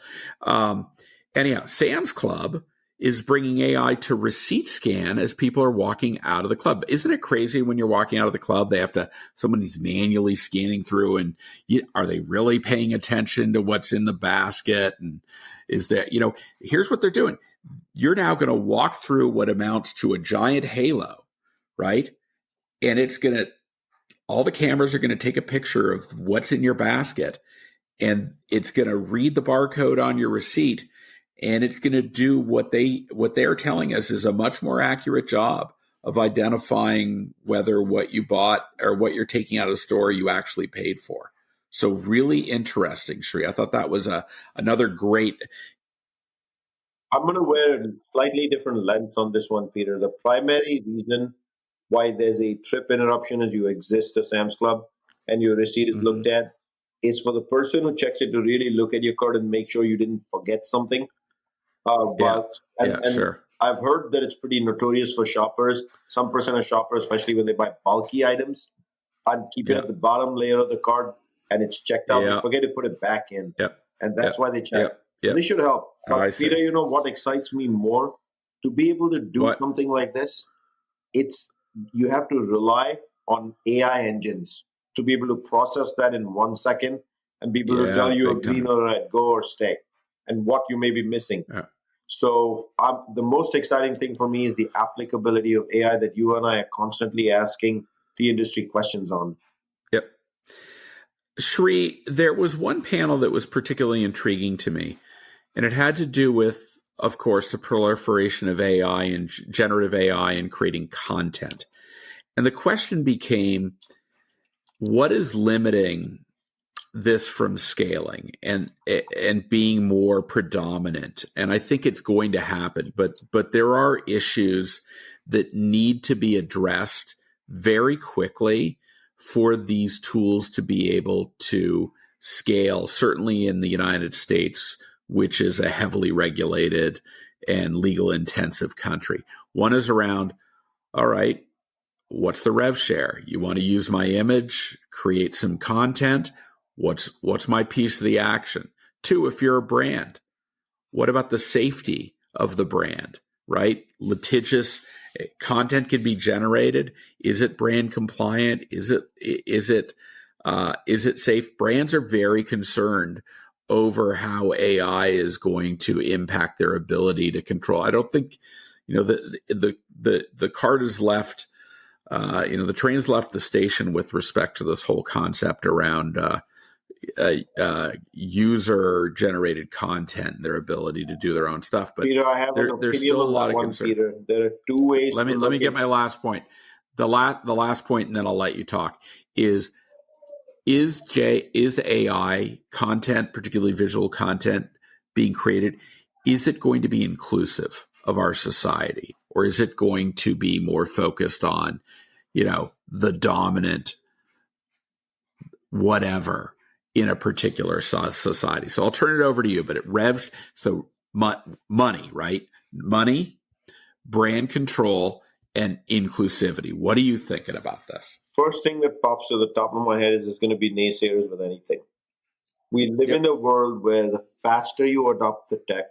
B: Anyhow, Sam's Club is bringing AI to receipt scan as people are walking out of the club. Isn't it crazy when you're walking out of the club, somebody's manually scanning through, and are they really paying attention to what's in the basket? And is that, here's what they're doing. You're now going to walk through what amounts to a giant halo, right? And all the cameras are going to take a picture of what's in your basket, and it's going to read the barcode on your receipt. And it's going to do what they're telling us is a much more accurate job of identifying whether what you bought or what you're taking out of the store you actually paid for. So really interesting, Sri. I thought that was another great.
A: I'm going to wear a slightly different lens on this one, Peter. The primary reason why there's a trip interruption as you exist to Sam's Club and your receipt is looked at is for the person who checks it to really look at your card and make sure you didn't forget something.
B: Sure.
A: I've heard that it's pretty notorious for shoppers. Some percent of shoppers, especially when they buy bulky items, and keep it at the bottom layer of the card, and it's checked out. They forget to put it back in, and that's why they check. So this should help. But Peter, you know what excites me more? To be able to do something like this, you have to rely on AI engines to be able to process that in 1 second and be able to tell you a green or a red, go or stay, and what you may be missing. Yeah. So the most exciting thing for me is the applicability of AI that you and I are constantly asking the industry questions on.
B: Yep. Sri, there was one panel that was particularly intriguing to me, and it had to do with, of course, the proliferation of AI and generative AI and creating content. And the question became, what is limiting this from scaling and being more predominant? And I think it's going to happen, but there are issues that need to be addressed very quickly for these tools to be able to scale, certainly in the United States, which is a heavily regulated and legal intensive country. One is around, all right, what's the rev share? You want to use my image, create some content. What's my piece of the action? 2, if you're a brand, what about the safety of the brand, right? Litigious content can be generated. Is it brand compliant? Is it safe? Brands are very concerned over how AI is going to impact their ability to control. I don't think, the cart is left. The train's left the station with respect to this whole concept around user-generated content and their ability to do their own stuff. But
A: Peter, I have
B: there's still a lot of concern.
A: Peter. There are 2 ways.
B: Let me get my last point. the last point, and then I'll let you talk, is AI content, particularly visual content, being created, is it going to be inclusive of our society, or is it going to be more focused on, the dominant whatever in a particular society? So I'll turn it over to you, but it revs. So money, right? Money, brand control, and inclusivity. What are you thinking about this?
A: First thing that pops to the top of my head is there's going to be naysayers with anything. We live in a world where the faster you adopt the tech,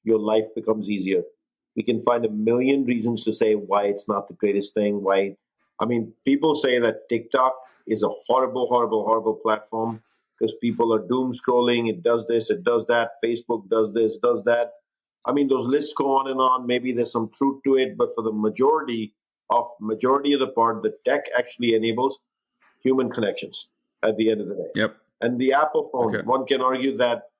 A: your life becomes easier. We can find a million reasons to say why it's not the greatest thing. People say that TikTok is a horrible, horrible, horrible platform because people are doom scrolling. It does this, it does that. Facebook does this, does that. Those lists go on and on. Maybe there's some truth to it, but for the majority of the part, the tech actually enables human connections at the end of the day.
B: Yep.
A: And the Apple phone, one can argue that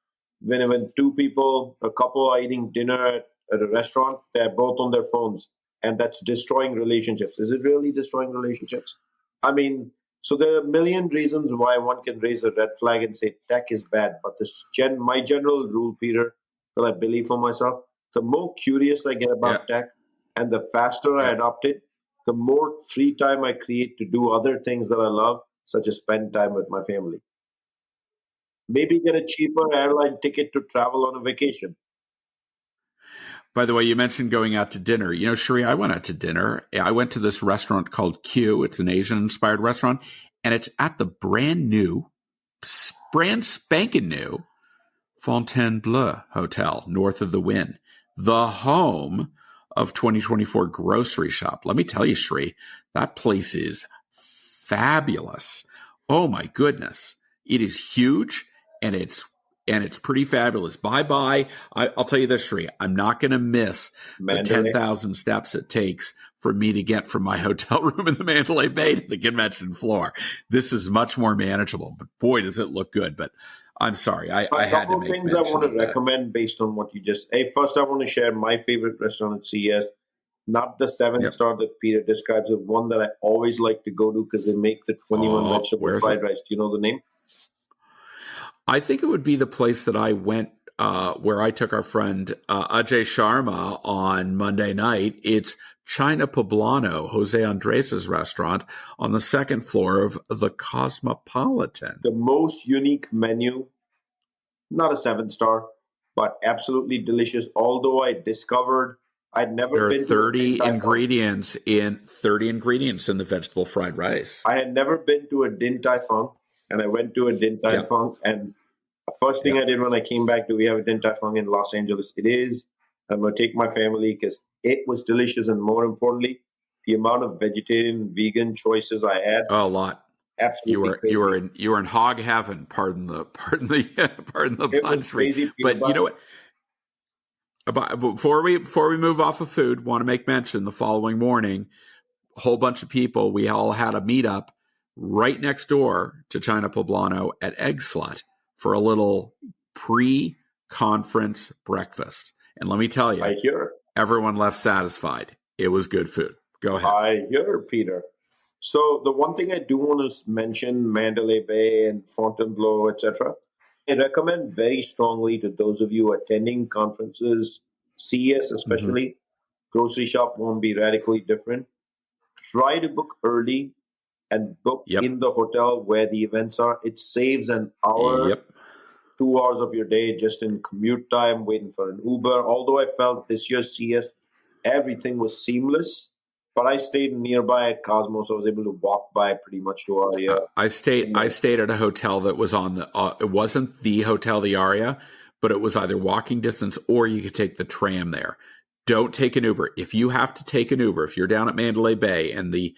A: when two people, a couple are eating dinner at a restaurant, they're both on their phones, and that's destroying relationships. Is it really destroying relationships? So there are a million reasons why one can raise a red flag and say tech is bad. But my general rule, Peter, that I believe for myself, the more curious I get about tech and the faster I adopt it, the more free time I create to do other things that I love, such as spend time with my family. Maybe get a cheaper airline ticket to travel on a vacation.
B: By the way, you mentioned going out to dinner. Sheree, I went out to dinner. I went to this restaurant called Q. It's an Asian-inspired restaurant, and it's at the brand spanking new Fontainebleau Hotel, north of the Wynn, the home of 2024 Grocery Shop. Let me tell you, Sri, that place is fabulous. Oh my goodness. It is huge, and it's pretty fabulous. Bye-bye. I'll tell you this, Sri, I'm not going to miss the 10,000 steps it takes for me to get from my hotel room in the Mandalay Bay to the convention floor. This is much more manageable, but boy, does it look good. But I'm sorry, I had to make
A: things I want to recommend based on what you just. Hey, first I want to share my favorite restaurant at CES, not the 7-star that Peter describes, but one that I always like to go to because they make the 21 vegetable fried rice. Do you know the name?
B: I think it would be the place that I went, where I took our friend Ajay Sharma on Monday night. It's China Poblano, Jose Andres' restaurant on the second floor of the Cosmopolitan.
A: The most unique menu, not a 7-star, but absolutely delicious. Although I discovered I'd never been to
B: 30 ingredients in the vegetable fried rice.
A: I had never been to a Din Tai Fung, and I went to a Din Tai Fung, and the first thing I did when I came back, do we have a Din Tai Fung in Los Angeles? It is. I'm going to take my family because it was delicious, and more importantly, the amount of vegetarian, vegan choices I had.
B: Oh, a lot.
A: Absolutely,
B: you were in hog heaven. Pardon the pun, crazy, but you know what? Before we move off of food, want to make mention the following morning, a whole bunch of people, we all had a meetup right next door to China Poblano at Egg Slut for a little pre-conference breakfast. And let me tell you, everyone left satisfied. It was good food. Go ahead.
A: I hear, Peter. So the one thing I do want to mention, Mandalay Bay and Fontainebleau, etc., I recommend very strongly to those of you attending conferences, CES especially, Grocery Shop won't be radically different. Try to book early and book in the hotel where the events are. It saves an hour, 2 hours of your day just in commute time, waiting for an Uber. Although I felt this year's CES, everything was seamless. But I stayed nearby at Cosmos, so I was able to walk by pretty much to Aria.
B: I stayed at a hotel that was on the. It wasn't the Hotel the Aria, but it was either walking distance or you could take the tram there. Don't take an Uber. If you have to take an Uber, if you're down at Mandalay Bay and the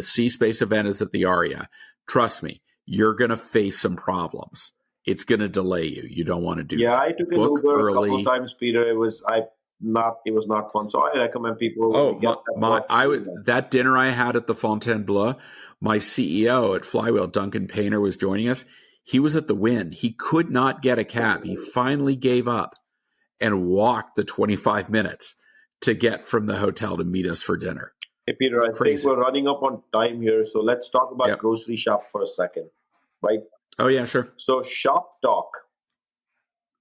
B: Sea Space event is at the Aria, trust me, you're going to face some problems. It's going to delay you. You don't want to do that.
A: Yeah, I took an Uber early. A couple times, Peter. It was not fun. So I recommend people.
B: That dinner I had at the Fontainebleau, my CEO at Flywheel, Duncan Painter, was joining us. He was at the Wynn. He could not get a cab. He finally gave up and walked the 25 minutes to get from the hotel to meet us for dinner.
A: Hey, Peter, I think
B: Crazy.
A: we're running up on time here, so let's talk about
B: Yep.
A: grocery shop for a second, right?
B: Oh, yeah, sure.
A: So Shop Talk,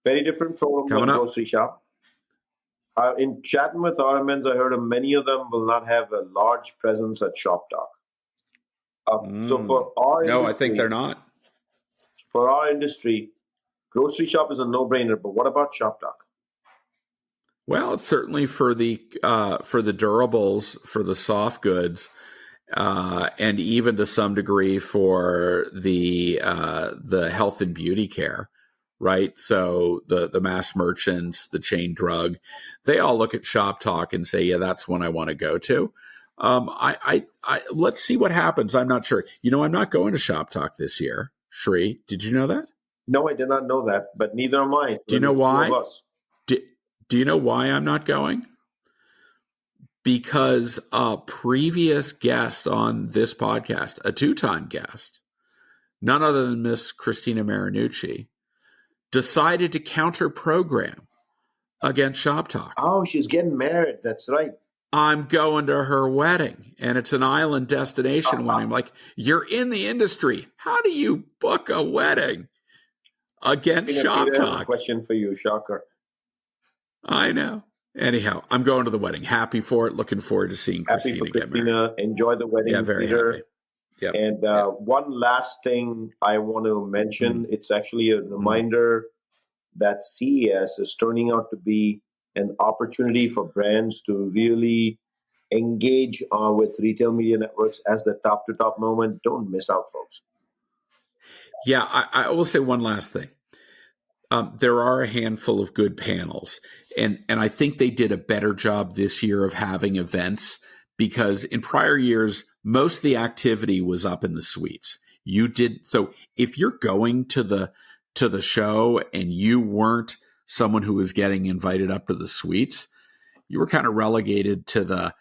A: very different forum
B: Coming
A: than
B: up.
A: grocery shop. In chatting with RMNs, I heard many of them will not have a large presence at Shop Talk. So for our
B: No,
A: industry,
B: I think they're not.
A: For our industry, grocery shop is a no-brainer. But what about Shop Talk?
B: Well, it's certainly for the durables, for the soft goods, and even to some degree for the health and beauty care, right? So the mass merchants, the chain drug, they all look at Shop Talk and say, yeah, that's one I want to go to. I let's see what happens. I'm not sure. I'm not going to Shop Talk this year. Shri, did you know that?
A: No, I did not know that, but neither am I.
B: Do you know why?
A: Do
B: you know why I'm not going? Because a previous guest on this podcast, a 2-time guest, none other than Miss Christina Marinucci, decided to counter program against Shop Talk.
A: Oh, she's getting married. That's right.
B: I'm going to her wedding, and it's an island destination wedding. I'm like, you're in the industry. How do you book a wedding against Shop
A: Peter has a
B: Talk?
A: question for you, shocker.
B: I know. Anyhow, I'm going to the wedding. Happy for it. Looking forward to seeing Christina get married.
A: Enjoy the wedding,
B: Yeah, very
A: Peter.
B: happy. Yep.
A: And one last thing I want to mention, it's actually a reminder that CES is turning out to be an opportunity for brands to really engage with retail media networks as the top-to-top moment. Don't miss out, folks.
B: Yeah, I will say one last thing. There are a handful of good panels, and I think they did a better job this year of having events, because in prior years, most of the activity was up in the suites. So if you're going to the show and you weren't someone who was getting invited up to the suites, you were kind of relegated to the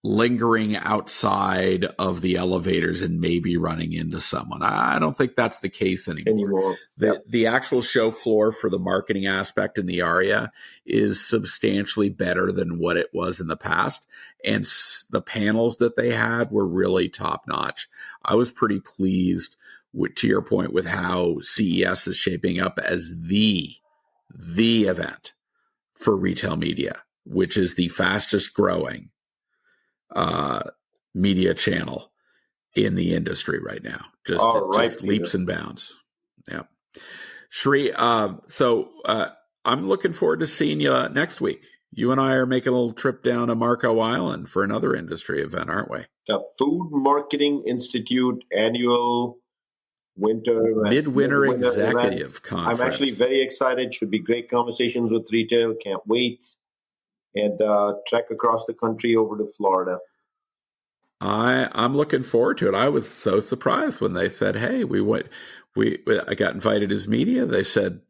B: lingering outside of the elevators and maybe running into someone. I don't think that's the case anymore. The actual show floor for the marketing aspect in the ARIA is substantially better than what it was in the past. And the panels that they had were really top notch. I was pretty pleased to your point with how CES is shaping up as the event for retail media, which is the fastest growing media channel in the industry right now. Just leaps and bounds. Yeah. Shri, so I'm looking forward to seeing you next week. You and I are making a little trip down to Marco Island for another industry event, aren't we?
A: The Food Marketing Institute annual
B: midwinter executive
A: event.
B: Conference.
A: I'm actually very excited. Should be great conversations with retail. Can't wait. And trek across the country over to Florida.
B: I'm looking forward to it. I was so surprised when they said, "Hey, I got invited as media." They said,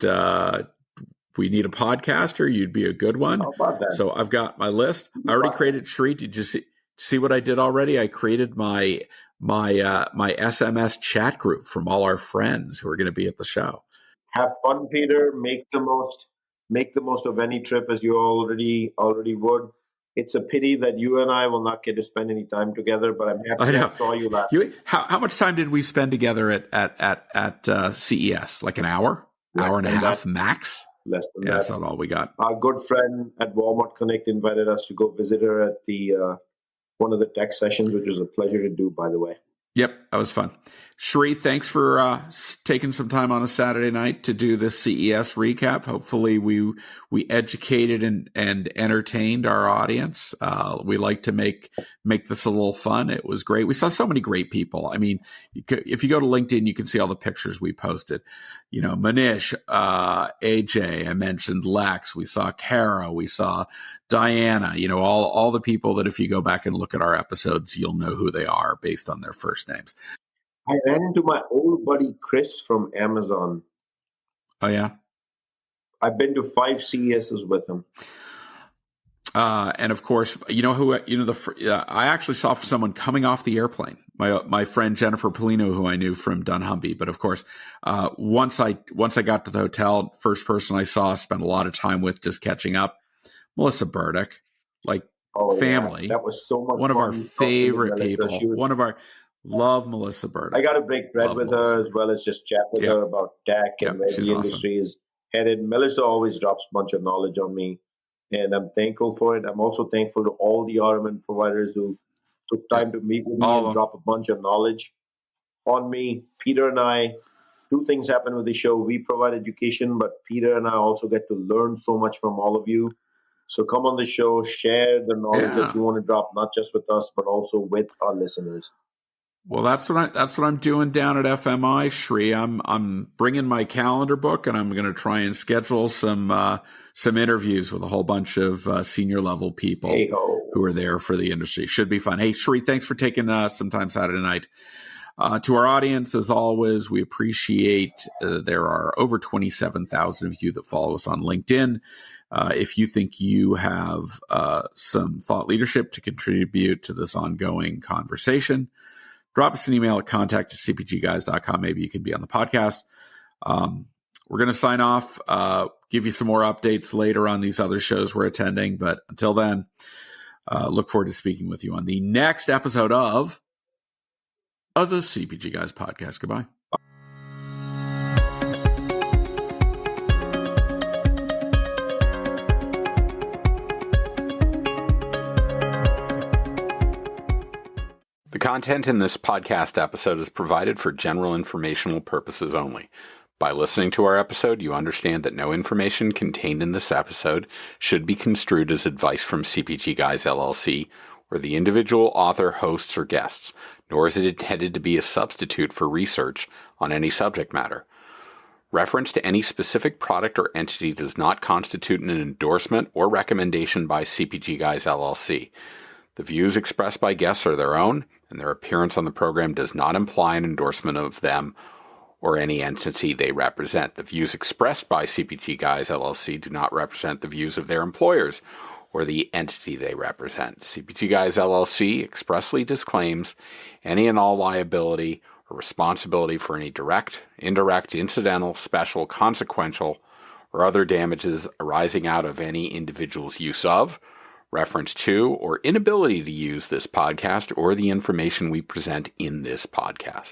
B: "We need a podcaster. You'd be a good one."
A: How about that?
B: So I've got my list. I already created. Shri, did you see what I did already? I created my SMS chat group from all our friends who are going to be at the show.
A: Have fun, Peter. Make the most of any trip as you already would. It's a pity that you and I will not get to spend any time together, but I'm happy I saw you last week.
B: How much time did we spend together at CES? Like an hour? Hour and a half max?
A: Less than that.
B: That's not all we got.
A: Our good friend at Walmart Connect invited us to go visit her at the one of the tech sessions, which was a pleasure to do, by the way.
B: Yep, that was fun. Shri, thanks for taking some time on a Saturday night to do this CES recap. Hopefully we educated and entertained our audience. We like to make this a little fun. It was great. We saw so many great people. I mean, if you go to LinkedIn, you can see all the pictures we posted. Manish, AJ, I mentioned Lex. We saw Kara. We saw Diana. All the people that if you go back and look at our episodes, you'll know who they are based on their first names.
A: I ran into my old buddy Chris from Amazon.
B: Oh, yeah?
A: I've been to 5 CESs with him.
B: And of course, I actually saw someone coming off the airplane. My friend Jennifer Polino, who I knew from dunnhumby. But of course, once I got to the hotel, first person I saw, spent a lot of time with, just catching up, Melissa Burdick. Like,
A: Oh yeah,
B: family,
A: that was so much
B: one of our
A: fun talking to
B: favorite
A: Melissa.
B: people, one of our love Melissa
A: I
B: Burdick.
A: got to break bread
B: Love
A: with
B: Melissa.
A: her as well as just chat with
B: Yep.
A: her about tech and
B: Yep.
A: where
B: She's
A: the
B: awesome.
A: industry is headed. Melissa always drops a bunch of knowledge on me, and I'm thankful for it. I'm also thankful to all the RMN providers who took time to meet with me
B: All
A: and
B: of them.
A: drop a bunch of knowledge on me. Peter and I, two things happen with the show. We provide education, but Peter and I also get to learn so much from all of you. So come on the show, share the knowledge that you want to drop, not just with us, but also with our listeners.
B: Well, that's what I'm doing down at FMI, Shri. I'm bringing my calendar book, and I'm going to try and schedule some interviews with a whole bunch of senior level people who are there for the industry. Should be fun. Hey, Shri, thanks for taking some time Saturday night. To our audience, as always, we appreciate there are over 27,000 of you that follow us on LinkedIn. If you think you have some thought leadership to contribute to this ongoing conversation, drop us an email at contact@cpgguys.com. Maybe you can be on the podcast. We're going to sign off, give you some more updates later on these other shows we're attending. But until then, look forward to speaking with you on the next episode of the CPG Guys podcast. Goodbye.
C: The content in this podcast episode is provided for general informational purposes only. By listening to our episode, you understand that no information contained in this episode should be construed as advice from CPG Guys LLC or the individual author, hosts, or guests, nor is it intended to be a substitute for research on any subject matter. Reference to any specific product or entity does not constitute an endorsement or recommendation by CPG Guys LLC. The views expressed by guests are their own, and their appearance on the program does not imply an endorsement of them or any entity they represent. The views expressed by CPG Guys LLC do not represent the views of their employers or the entity they represent. CPG Guys LLC expressly disclaims any and all liability or responsibility for any direct, indirect, incidental, special, consequential, or other damages arising out of any individual's use of, reference to, or inability to use this podcast or the information we present in this podcast.